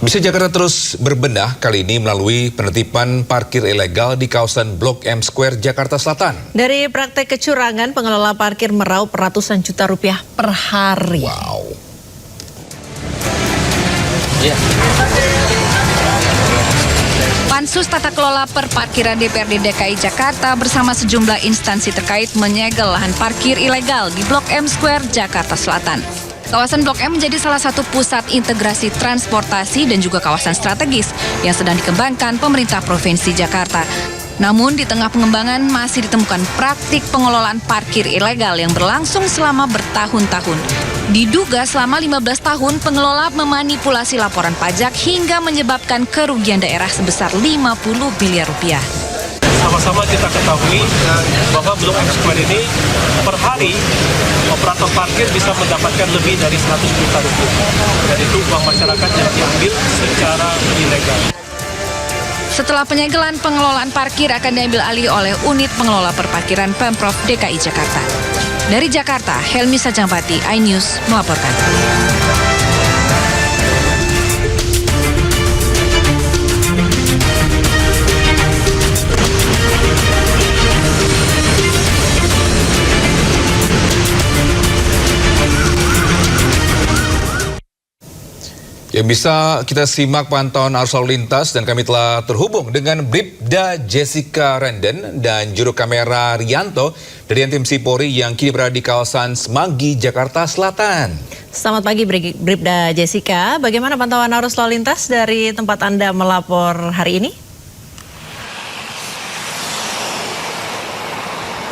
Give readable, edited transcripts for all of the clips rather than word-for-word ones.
Bisa Jakarta terus berbenah kali ini melalui penertiban parkir ilegal di kawasan Blok M Square, Jakarta Selatan. Dari praktek kecurangan, pengelola parkir meraup ratusan juta rupiah per hari. Wow. Pansus Tata Kelola Perparkiran DPRD DKI Jakarta bersama sejumlah instansi terkait menyegel lahan parkir ilegal di Blok M Square, Jakarta Selatan. Kawasan Blok M menjadi salah satu pusat integrasi transportasi dan juga kawasan strategis yang sedang dikembangkan pemerintah Provinsi Jakarta. Namun di tengah pengembangan masih ditemukan praktik pengelolaan parkir ilegal yang berlangsung selama bertahun-tahun. Diduga selama 15 tahun pengelola memanipulasi laporan pajak hingga menyebabkan kerugian daerah sebesar 50 miliar rupiah. Sama-sama kita ketahui bahwa Blok M Square ini per hari operator parkir bisa mendapatkan lebih dari 100 juta rupiah. Dan itu uang masyarakat yang diambil secara ilegal. Setelah penyegelan, pengelolaan parkir akan diambil alih oleh unit pengelola perparkiran Pemprov DKI Jakarta. Dari Jakarta, Helmi Sajampati, iNews melaporkan. Yang bisa kita simak pantauan arus lalu lintas dan kami telah terhubung dengan Bribda Jessica Renden dan juru kamera Rianto dari NTMC Polri yang kini berada di kawasan Semanggi, Jakarta Selatan. Selamat pagi Bribda Jessica, bagaimana pantauan arus lalu lintas dari tempat Anda melapor hari ini?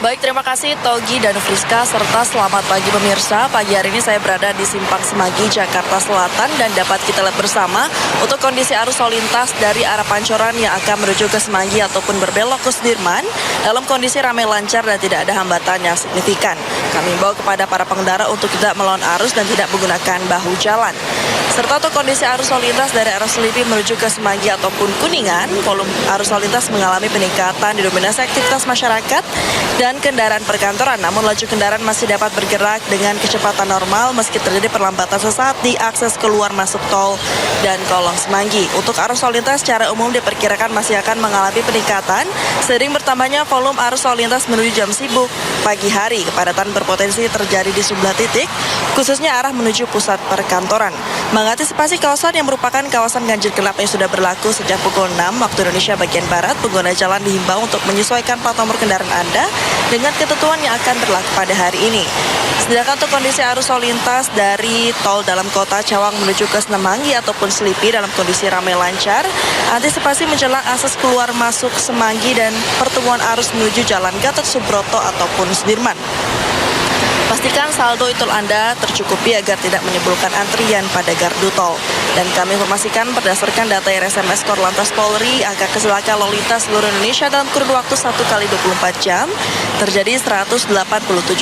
Baik, terima kasih Togi dan Friska serta selamat pagi pemirsa. Pagi hari ini saya berada di Simpang Semanggi, Jakarta Selatan dan dapat kita lihat bersama untuk kondisi arus lalu lintas dari arah Pancoran yang akan menuju ke Semanggi ataupun berbelok ke Sudirman dalam kondisi ramai lancar dan tidak ada hambatan yang signifikan. Kami bawa kepada para pengendara untuk tidak melawan arus dan tidak menggunakan bahu jalan. Serta untuk kondisi arus lalu lintas dari arah Selipi menuju ke Semanggi ataupun Kuningan, volume arus lalu lintas mengalami peningkatan didominasi aktivitas masyarakat dan kendaraan perkantoran, namun laju kendaraan masih dapat bergerak dengan kecepatan normal meski terjadi perlambatan sesaat di akses keluar masuk tol dan kolong Semanggi. Untuk arus lalu lintas secara umum diperkirakan masih akan mengalami peningkatan seiring bertambahnya volume arus lalu lintas menuju jam sibuk pagi hari. Kepadatan berpotensi terjadi di sejumlah titik, khususnya arah menuju pusat perkantoran. Mengantisipasi kawasan yang merupakan kawasan ganjil genap yang sudah berlaku sejak pukul 6 waktu Indonesia bagian Barat, pengguna jalan dihimbau untuk menyesuaikan plat nomor kendaraan Anda dengan ketentuan yang akan berlaku pada hari ini. Sedangkan untuk kondisi arus lalu lintas dari tol dalam kota Cawang menuju ke Semanggi ataupun Selipi dalam kondisi ramai lancar, antisipasi menjelang akses keluar masuk Semanggi dan pertemuan arus menuju Jalan Gatot Subroto ataupun Sudirman. Pastikan saldo e-tol Anda tercukupi agar tidak menimbulkan antrian pada gardu tol. Dan kami informasikan berdasarkan data RSMS Korlantas Polri, angka kecelakaan lalu lintas seluruh Indonesia dalam kurun waktu 1 kali 24 jam terjadi 187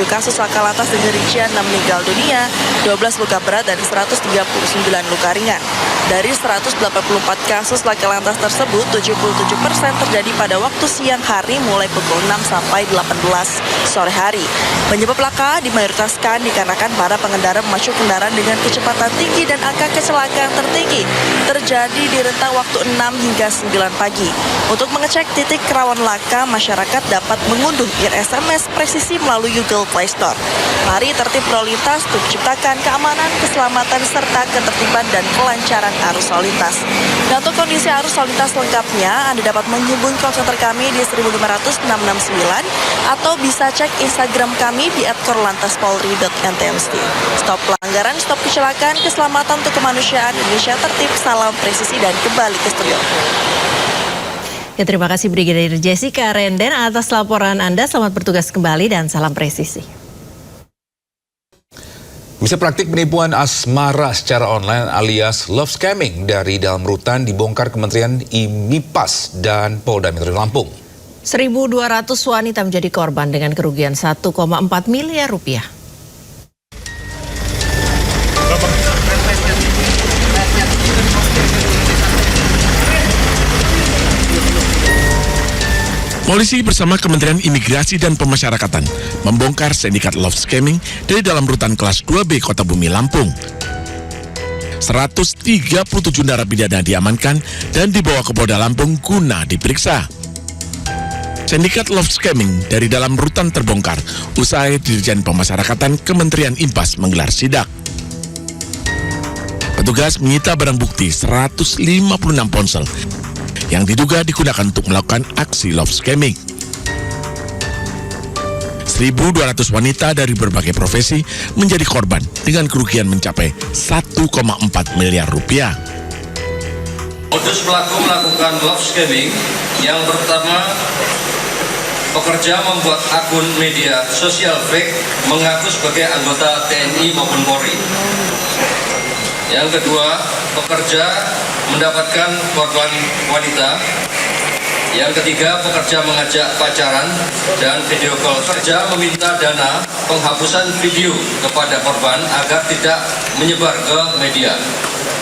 kasus laka lantas dengan rincian 6 meninggal dunia, 12 luka berat dan 139 luka ringan. Dari 184 kasus laka lantas tersebut, 77% terjadi pada waktu siang hari mulai pukul 6 sampai 18 sore hari. Penyebab laka dimayoritaskan dikarenakan para pengendara memacu kendaraan dengan kecepatan tinggi dan angka kecelakaan tertinggi terjadi di rentang waktu 6 hingga 9 pagi. Untuk mengecek titik rawan laka, masyarakat dapat mengunduh SMS presisi melalui Google Play Store. Mari tertib lalu lintas untuk menciptakan keamanan, keselamatan, serta ketertiban dan kelancaran arus lalu lintas. Dan untuk kondisi arus lalu lintas lengkapnya, Anda dapat menghubungi call center kami di 1500669 atau bisa cek Instagram kami di @korlantaspolri.ntmc. Stop pelanggaran, stop kecelakaan, keselamatan untuk kemanusiaan, Indonesia tertib, salam presisi dan kembali ke studio. Ya, terima kasih Brigadir Jessica Renden atas laporan Anda. Selamat bertugas kembali dan salam presisi. Bisa praktik penipuan asmara secara online alias love scamming dari dalam rutan dibongkar Kementerian IMIPAS dan Polda Metro Lampung. 1.200 wanita menjadi korban dengan kerugian 1,4 miliar rupiah. Polisi bersama Kementerian Imigrasi dan Pemasyarakatan membongkar sindikat love scamming dari dalam rutan kelas 2B Kota Bumi, Lampung. 137 narapidana diamankan dan dibawa ke Polda Lampung guna diperiksa. Sindikat love scamming dari dalam rutan terbongkar usai Dirjen Pemasyarakatan Kementerian Impas menggelar sidak. Petugas menyita barang bukti 156 ponsel yang diduga digunakan untuk melakukan aksi love scamming. 1.200 wanita dari berbagai profesi menjadi korban dengan kerugian mencapai 1,4 miliar rupiah. Modus pelaku melakukan love scamming yang pertama, pekerja membuat akun media sosial fake mengaku sebagai anggota TNI maupun Polri. Yang kedua, pekerja mendapatkan korban wanita. Yang ketiga, pekerja mengajak pacaran dan video call. Pekerja meminta dana penghapusan video kepada korban agar tidak menyebar ke media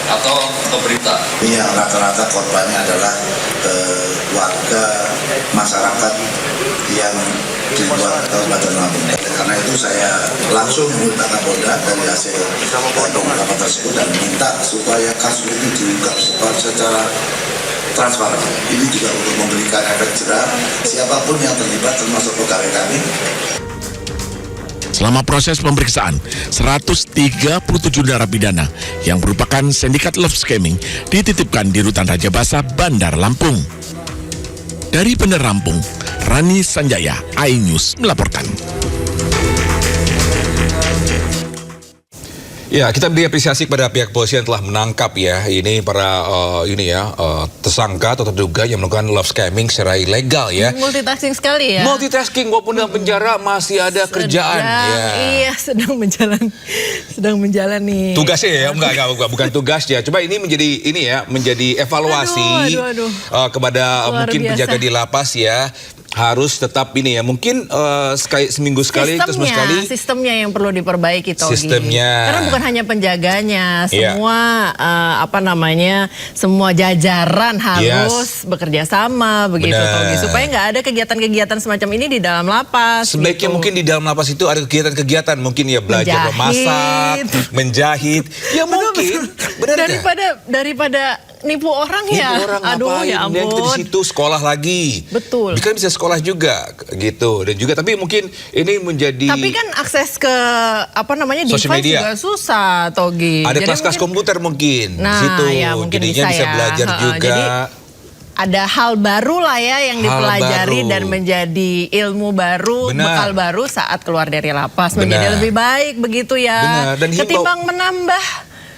atau ke berita. Yang rata-rata korbannya adalah warga masyarakat yang di luar Kabupaten Lampung. Karena itu saya langsung meminta Kapolda dari hasil pengungkapan tersebut dan minta supaya kasus ini diungkap secara transparan. Ini juga untuk memberikan efek jerah siapapun yang terlibat termasuk pegawai kami. Selama proses pemeriksaan, 137 narapidana yang merupakan sindikat love scamming dititipkan di Rutan Raja Basa, Bandar Lampung. Dari Bandar Lampung, Rani Sanjaya, iNews melaporkan. Ya, kita beri apresiasi kepada pihak polisi yang telah menangkap ya ini para tersangka atau terduga yang melakukan love scamming secara ilegal ya. Multitasking sekali ya. Multitasking walaupun dalam penjara masih ada kerjaan ya. Iya, sedang menjalani Tugasnya ya, enggak, bukan tugasnya. Coba ini menjadi evaluasi Aduh. kepada Luar mungkin biasa. penjaga di lapas ya. Harus tetap ini ya, mungkin seminggu sekali, terus sekali. Sistemnya yang perlu diperbaiki, Togi. Sistemnya. Karena bukan hanya penjaganya, Iya. semua semua jajaran harus bekerja sama begitu, Benar. Togi. Supaya nggak ada kegiatan-kegiatan semacam ini di dalam lapas. Sebaiknya gitu. mungkin di dalam lapas itu ada kegiatan-kegiatan, mungkin ya belajar memasak, menjahit. Ya mungkin, benar nggak? daripada nipu orang ya. Orang Aduh, ngapain? ya Dan kita di ampun. situ sekolah lagi. Betul. Kan bisa sekolah juga gitu. Dan juga tapi mungkin ini menjadi Tapi kan akses ke Social device media. juga susah, Togi. ada Jadi kelas-kelas mungkin- komputer mungkin di Nah, situ. ya, mungkin Jadinya bisa ya. belajar juga. Jadi ada hal baru lah ya yang Hal dipelajari baru. dan menjadi ilmu baru, Benar. bekal baru saat keluar dari lapas. Benar. Menjadi lebih baik begitu ya. Benar. Dan ketimbang menambah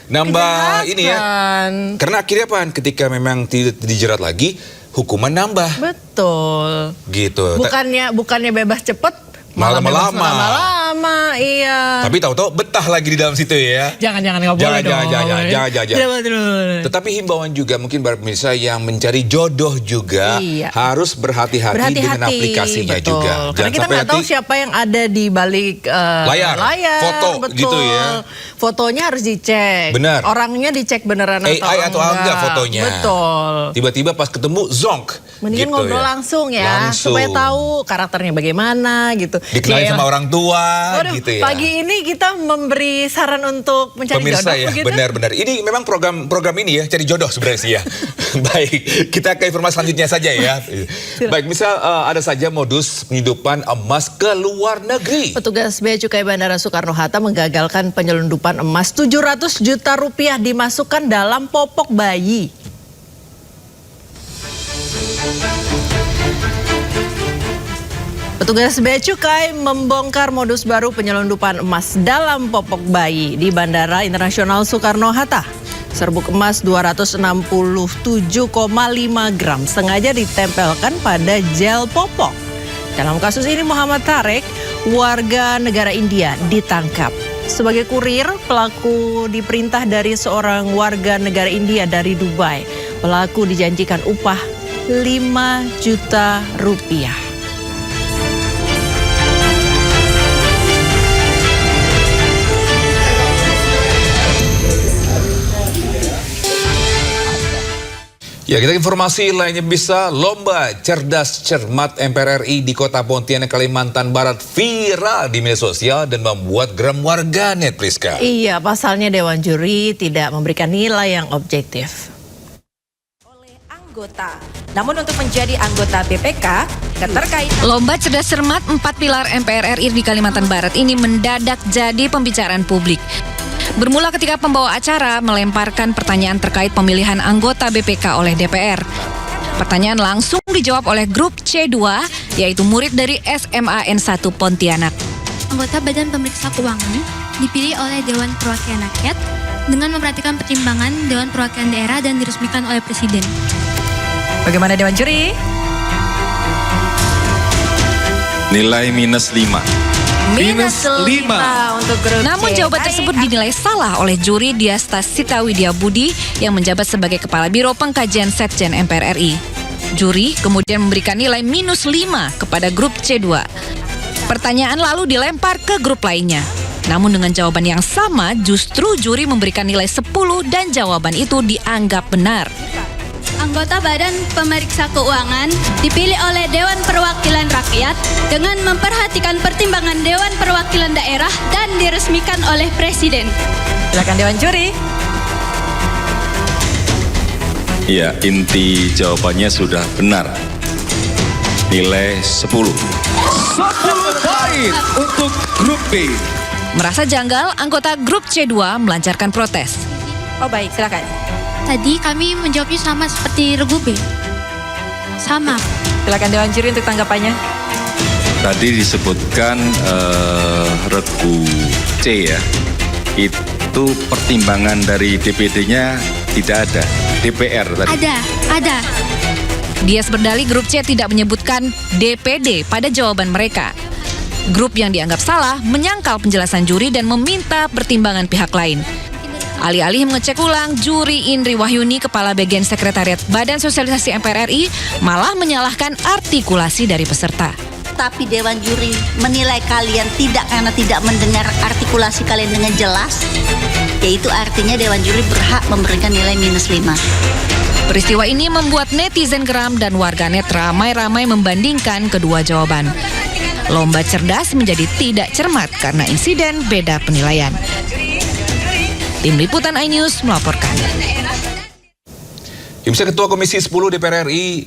ini ya. kejahatan. Karena akhirnya apa? Ketika memang tidak dijerat lagi, hukuman nambah. Betul. Gitu. Bukannya bebas cepet, Malah bebas lama. lama-lama. Iya. Tapi tahu-tahu betah lagi di dalam situ ya. Jangan nggak boleh dong. Jangan. Tidak boleh. Tetapi himbauan juga mungkin para pemirsa yang mencari jodoh juga Iya. harus berhati-hati dengan aplikasinya betul. juga. Karena kita nggak tahu siapa yang ada di balik layar, foto betul. gitu ya. Fotonya harus dicek. Benar. Orangnya dicek beneran AI atau enggak fotonya. Betul. Tiba-tiba pas ketemu zonk. Mendingan gitu ngobrol ya. langsung ya, supaya tahu karakternya bagaimana gitu. Dikenalin Yaelah. sama orang tua Waduh, gitu ya. pagi ini kita memberi saran untuk mencari Pemirsa jodoh ya, begitu. benar-benar. Ini memang program ini ya, cari jodoh sebenarnya sih ya. Baik, kita ke informasi selanjutnya saja ya. Baik, misal ada saja modus penyelundupan emas ke luar negeri. Petugas Bea Cukai Bandara Soekarno-Hatta menggagalkan penyelundupan emas 700 juta rupiah dimasukkan dalam popok bayi. Petugas Bea Cukai membongkar modus baru penyelundupan emas dalam popok bayi di Bandara Internasional Soekarno-Hatta. Serbuk emas 267,5 gram sengaja ditempelkan pada gel popok. Dalam kasus ini Muhammad Tarek, warga negara India, ditangkap. Sebagai kurir, pelaku diperintah dari seorang warga negara India dari Dubai. Pelaku dijanjikan upah 5 juta rupiah. Ya, kita informasi lainnya bisa lomba cerdas cermat MPR RI di Kota Pontianak, Kalimantan Barat viral di media sosial dan membuat geram warganet, Priska. Iya, pasalnya Dewan Juri tidak memberikan nilai yang objektif. Anggota. Namun untuk menjadi anggota BPK, keterkaitan Lomba cerdas cermat 4 pilar MPR RI di Kalimantan Barat ini mendadak jadi pembicaraan publik. Bermula ketika pembawa acara melemparkan pertanyaan terkait pemilihan anggota BPK oleh DPR. Pertanyaan langsung dijawab oleh grup C2, yaitu murid dari SMA N1 Pontianak. Anggota Badan Pemeriksa Keuangan dipilih oleh Dewan Perwakilan Rakyat dengan memperhatikan pertimbangan Dewan Perwakilan Daerah dan diresmikan oleh Presiden. Bagaimana Dewan Juri? Nilai -5. Minus 5 untuk grup Namun C. jawaban tersebut dinilai salah oleh juri Diasta Sita Widya Budi yang menjabat sebagai Kepala Biro Pengkajian Setjen MPR RI. Juri kemudian memberikan nilai -5 kepada grup C2. Pertanyaan lalu dilempar ke grup lainnya. Namun dengan jawaban yang sama, justru juri memberikan nilai 10 dan jawaban itu dianggap benar. Anggota Badan Pemeriksa Keuangan dipilih oleh Dewan Perwakilan Rakyat dengan memperhatikan pertimbangan Dewan Perwakilan Daerah dan diresmikan oleh Presiden. Silakan Dewan Juri. Ya, inti jawabannya sudah benar. Nilai 10. 10 poin untuk grup B. Merasa janggal, anggota grup C2 melancarkan protes. Oh baik, silakan. Tadi kami menjawabnya sama seperti regu B. Sama. Silakan Dewan Juri untuk tanggapannya. Tadi disebutkan regu C ya. Itu pertimbangan dari DPD-nya tidak ada. DPR tadi. Ada. Dias berdalih grup C tidak menyebutkan DPD pada jawaban mereka. Grup yang dianggap salah menyangkal penjelasan juri dan meminta pertimbangan pihak lain. Alih-alih mengecek ulang, juri Indri Wahyuni, Kepala Bagian Sekretariat Badan Sosialisasi MPR RI, malah menyalahkan artikulasi dari peserta. Tapi Dewan Juri menilai kalian tidak karena tidak mendengar artikulasi kalian dengan jelas, yaitu artinya Dewan Juri berhak memberikan nilai -5. Peristiwa ini membuat netizen geram dan warganet ramai-ramai membandingkan kedua jawaban. Lomba cerdas menjadi tidak cermat karena insiden beda penilaian. Tim Liputan iNews melaporkan. Ketua Komisi 10 DPR RI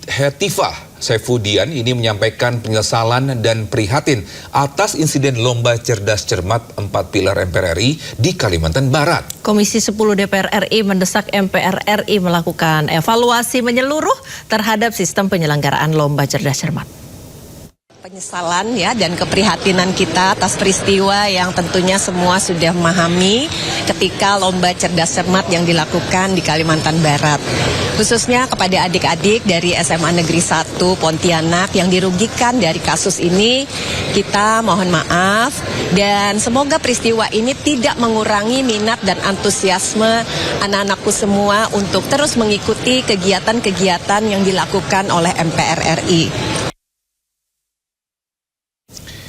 Hetifah Saifudian ini menyampaikan penyesalan dan prihatin atas insiden lomba cerdas cermat 4 pilar MPR RI di Kalimantan Barat. Komisi 10 DPR RI mendesak MPR RI melakukan evaluasi menyeluruh terhadap sistem penyelenggaraan lomba cerdas cermat. Penyesalan ya dan keprihatinan kita atas peristiwa yang tentunya semua sudah memahami ketika lomba cerdas cermat yang dilakukan di Kalimantan Barat. Khususnya kepada adik-adik dari SMA Negeri 1 Pontianak yang dirugikan dari kasus ini, kita mohon maaf dan semoga peristiwa ini tidak mengurangi minat dan antusiasme anak-anakku semua untuk terus mengikuti kegiatan-kegiatan yang dilakukan oleh MPR RI.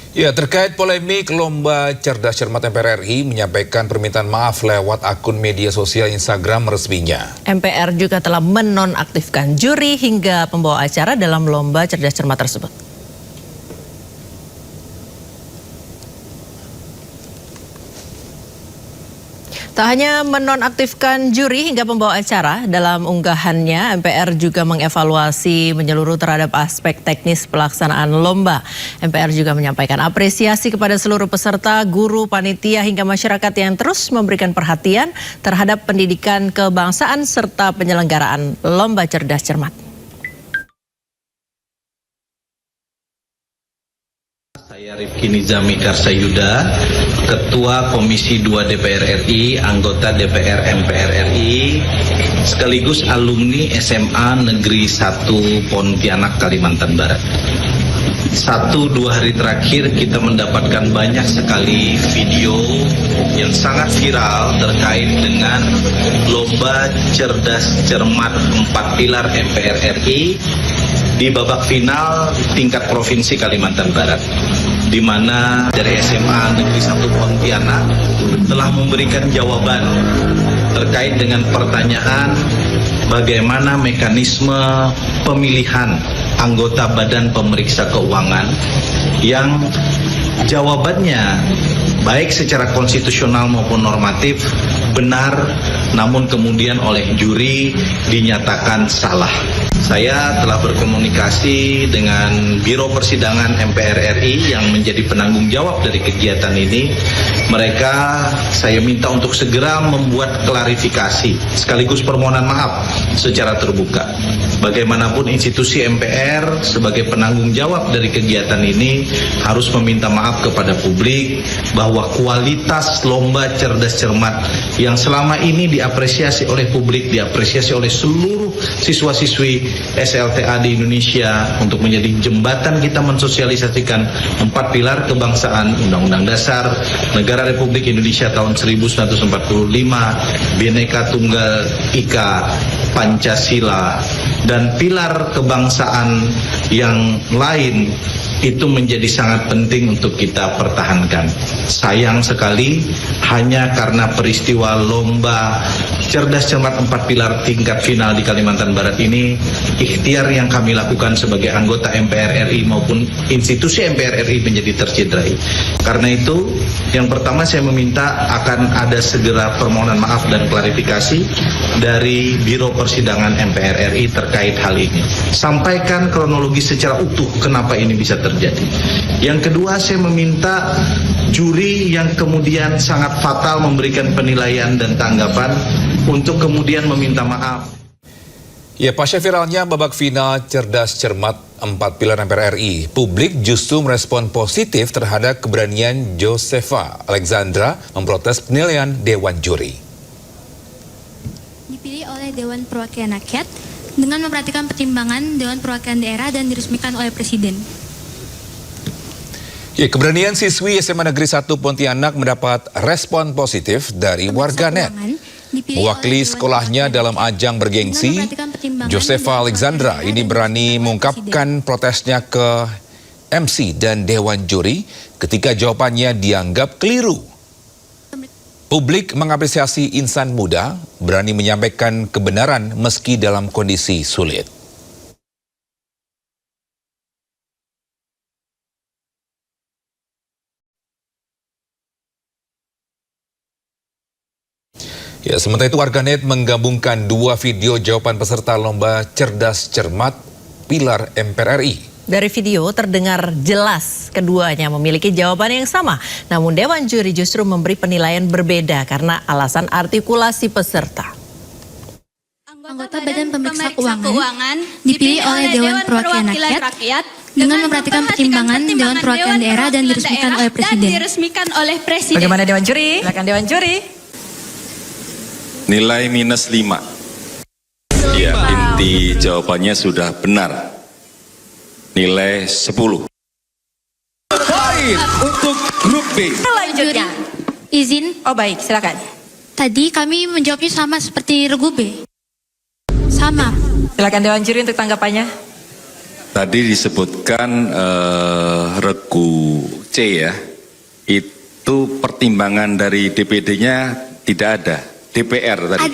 Ya, terkait polemik lomba cerdas cermat MPR RI menyampaikan permintaan maaf lewat akun media sosial Instagram resminya. MPR juga telah menonaktifkan juri hingga pembawa acara dalam lomba cerdas cermat tersebut. Tak hanya menonaktifkan juri hingga pembawa acara, dalam unggahannya MPR juga mengevaluasi menyeluruh terhadap aspek teknis pelaksanaan lomba. MPR juga menyampaikan apresiasi kepada seluruh peserta, guru, panitia hingga masyarakat yang terus memberikan perhatian terhadap pendidikan kebangsaan serta penyelenggaraan lomba cerdas cermat. Saya Rifki Nizami Karsayuda, Ketua Komisi 2 DPR RI, anggota DPR MPR RI, sekaligus alumni SMA Negeri 1 Pontianak, Kalimantan Barat. 1-2 hari terakhir kita mendapatkan banyak sekali video yang sangat viral terkait dengan lomba cerdas cermat 4 pilar MPR RI di babak final tingkat provinsi Kalimantan Barat, di mana dari SMA Negeri 1 Pontianak telah memberikan jawaban terkait dengan pertanyaan bagaimana mekanisme pemilihan anggota Badan Pemeriksa Keuangan yang jawabannya baik secara konstitusional maupun normatif benar, namun kemudian oleh juri dinyatakan salah. Saya telah berkomunikasi dengan Biro Persidangan MPR RI yang menjadi penanggung jawab dari kegiatan ini. Mereka saya minta untuk segera membuat klarifikasi sekaligus permohonan maaf secara terbuka. Bagaimanapun institusi MPR sebagai penanggung jawab dari kegiatan ini harus meminta maaf kepada publik bahwa kualitas lomba cerdas cermat yang selama ini diapresiasi oleh publik, diapresiasi oleh seluruh siswa-siswi SLTA di Indonesia untuk menjadi jembatan kita mensosialisasikan 4 pilar kebangsaan, Undang-Undang Dasar Negara Republik Indonesia tahun 1945, Bhinneka Tunggal Ika, Pancasila, dan pilar kebangsaan yang lain itu menjadi sangat penting untuk kita pertahankan. Sayang sekali hanya karena peristiwa lomba cerdas cermat 4 pilar tingkat final di Kalimantan Barat ini, ikhtiar yang kami lakukan sebagai anggota MPR RI maupun institusi MPR RI menjadi tercederai. Karena itu, yang pertama saya meminta akan ada segera permohonan maaf dan klarifikasi dari Biro Persidangan MPR RI terkait hal ini. Sampaikan kronologi secara utuh kenapa ini bisa terjadi. Yang kedua, saya meminta juri yang kemudian sangat fatal memberikan penilaian dan tanggapan untuk kemudian meminta maaf. Ya, pasca viralnya babak final cerdas cermat 4 pilar MPR RI, publik justru merespon positif terhadap keberanian Josefa Alexandra memprotes penilaian Dewan Juri. Dipilih oleh Dewan Perwakilan Rakyat dengan memperhatikan pertimbangan Dewan Perwakilan Daerah dan diresmikan oleh Presiden. Ya, keberanian siswi SMA Negeri 1 Pontianak mendapat respon positif dari warganet. Mewakili sekolahnya dalam ajang bergengsi, Josefa Alexandra ini berani mengungkapkan protesnya ke MC dan Dewan Juri ketika jawabannya dianggap keliru. Publik mengapresiasi insan muda berani menyampaikan kebenaran meski dalam kondisi sulit. Ya, sementara itu warganet menggabungkan 2 video jawaban peserta lomba cerdas cermat pilar MPR RI. Dari video terdengar jelas keduanya memiliki jawaban yang sama. Namun Dewan Juri justru memberi penilaian berbeda karena alasan artikulasi peserta. Anggota Badan Pemeriksa Keuangan dipilih oleh Dewan Perwakilan Rakyat dengan memperhatikan pertimbangan Dewan Perwakilan Daerah dan diresmikan oleh Presiden. Bagaimana Dewan Juri? Silakan Dewan Juri. Nilai -5. Ya, inti jawabannya sudah benar. Nilai 10. Poin untuk grup B. Selanjutnya. Izin. Oh baik, silakan. Tadi kami menjawabnya sama seperti regu B. Sama. Silakan Dewan Juri untuk tanggapannya. Tadi disebutkan regu C ya. Itu pertimbangan dari DPD-nya tidak ada. DPR tadi.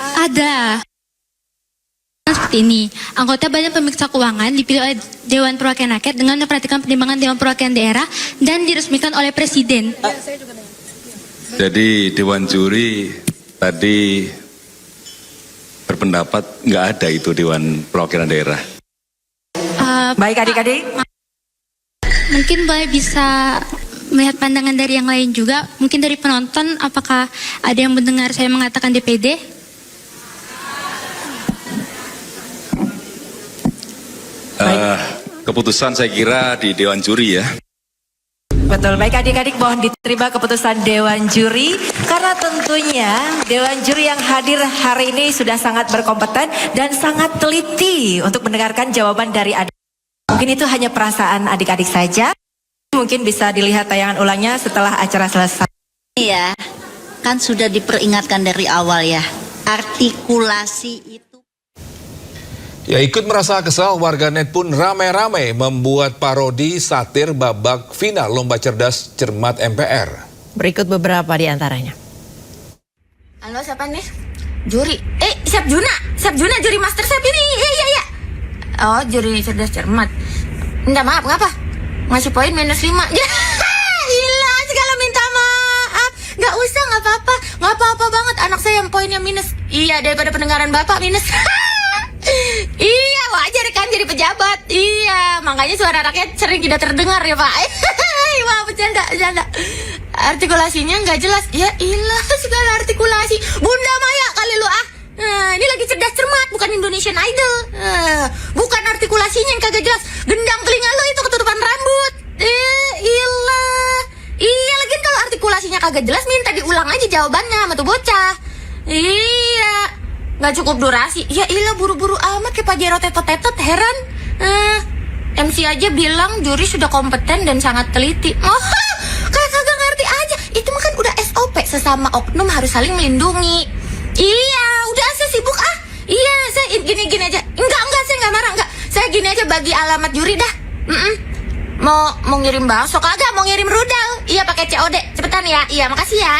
Ada. Seperti ini, anggota Badan Pemeriksa Keuangan dipilih oleh Dewan Perwakilan Rakyat dengan memperhatikan pertimbangan Dewan Perwakilan Daerah dan diresmikan oleh Presiden. Jadi Dewan Juri tadi berpendapat nggak ada itu Dewan Perwakilan Daerah. Baik adik-adik. Mungkin boleh bisa melihat pandangan dari yang lain juga, mungkin dari penonton, apakah ada yang mendengar saya mengatakan DPD? Keputusan saya kira di Dewan Juri ya. Betul, baik adik-adik, mohon diterima keputusan Dewan Juri karena tentunya Dewan Juri yang hadir hari ini sudah sangat berkompeten dan sangat teliti untuk mendengarkan jawaban dari adik. Mungkin itu hanya perasaan adik-adik saja. Mungkin bisa dilihat tayangan ulangnya setelah acara selesai. Iya, kan sudah diperingatkan dari awal ya. Artikulasi itu. Ya, ikut merasa kesal, warganet pun ramai-ramai membuat parodi satir babak final lomba cerdas cermat MPR. Berikut beberapa di antaranya. Halo, siapa nih? Juri. Chef Juna juri Master Chef ini. Iya. Oh, juri cerdas cermat. Minta maaf, ngapa? Ngasih poin -5. Gila, segala minta maaf. Gak usah, gak apa-apa banget. Anak saya yang poinnya minus. Iya, daripada pendengaran bapak minus. Iya, wajar kan jadi pejabat. Iya, makanya suara rakyat sering tidak terdengar ya Pak. Wah, bercanda. Artikulasinya nggak jelas. Ya ilah, segala artikulasi. Bunda Maya kali lu ah. Ini lagi cerdas cermat, bukan Indonesian Idol. Bukan artikulasinya yang kagak jelas. Gendang telinga lu itu ketutupan rambut. Ilah. Iya, lagian kalau artikulasinya kagak jelas minta diulang aja jawabannya sama tuh bocah. Iya. Nggak cukup durasi. Ya ilah, buru-buru amat kayak Pak Jero tetot-tetot, heran. MC aja bilang juri sudah kompeten dan sangat teliti. Oh, kayak kagak ngerti aja. Itu mah kan udah SOP, sesama oknum harus saling melindungi. Iya, udah saya sibuk ah. Iya, saya gini aja. Enggak, saya nggak marah, enggak. Saya gini aja bagi alamat juri dah. Mau ngirim bakso kagak? Mau ngirim rudal? Iya, pakai COD. Cepetan ya. Iya, makasih ya.